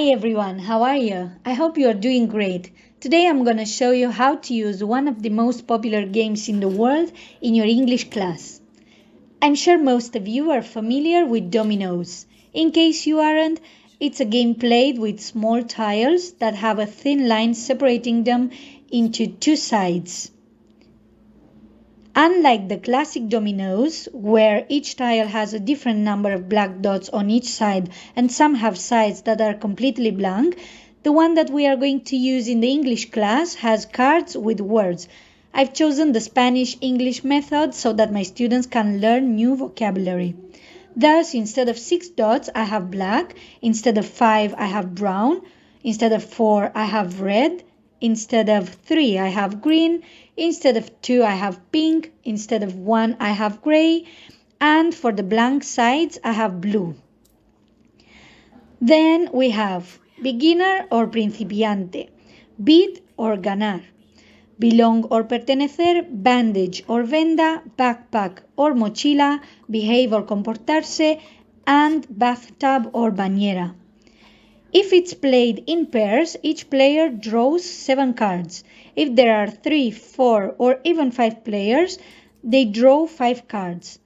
Hi everyone, how are you? I hope you are doing great. Today I'm going to show you how to use one of the most popular games in the world in your English class. I'm sure most of you are familiar with Dominoes. In case you aren't, it's a game played with small tiles that have a thin line separating them into two sides. Unlike the classic dominoes, where each tile has a different number of black dots on each side and some have sides that are completely blank, the one that we are going to use in the English class has cards with words. I've chosen the Spanish-English method so that my students can learn new vocabulary. Thus, instead of 6 dots, I have black. Instead of 5, I have brown. Instead of 4, I have red. Instead of 3, I have green. Instead of 2, I have pink. Instead of 1, I have gray. And for the blank sides, I have blue. Then we have beginner or principiante, beat or ganar, belong or pertenecer, bandage or venda, backpack or mochila, behave or comportarse, and bathtub or bañera. If it's played in pairs, each player draws 7 cards. If there are 3, 4, or even 5 players, they draw 5 cards.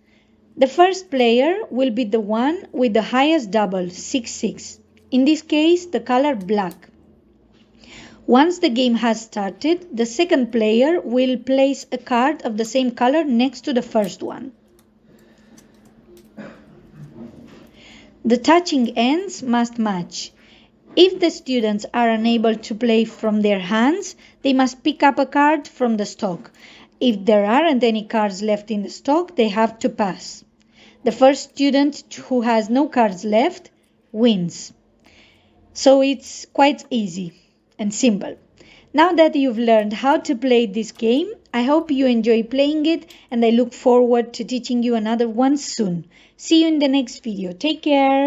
The first player will be the one with the highest double, 6-6. In this case, the color black. Once the game has started, the second player will place a card of the same color next to the first one. The touching ends must match. If the students are unable to play from their hands, they must pick up a card from the stock. If there aren't any cards left in the stock, they have to pass. The first student who has no cards left wins. So it's quite easy and simple. Now that you've learned how to play this game, I hope you enjoy playing it and I look forward to teaching you another one soon. See you in the next video. Take care.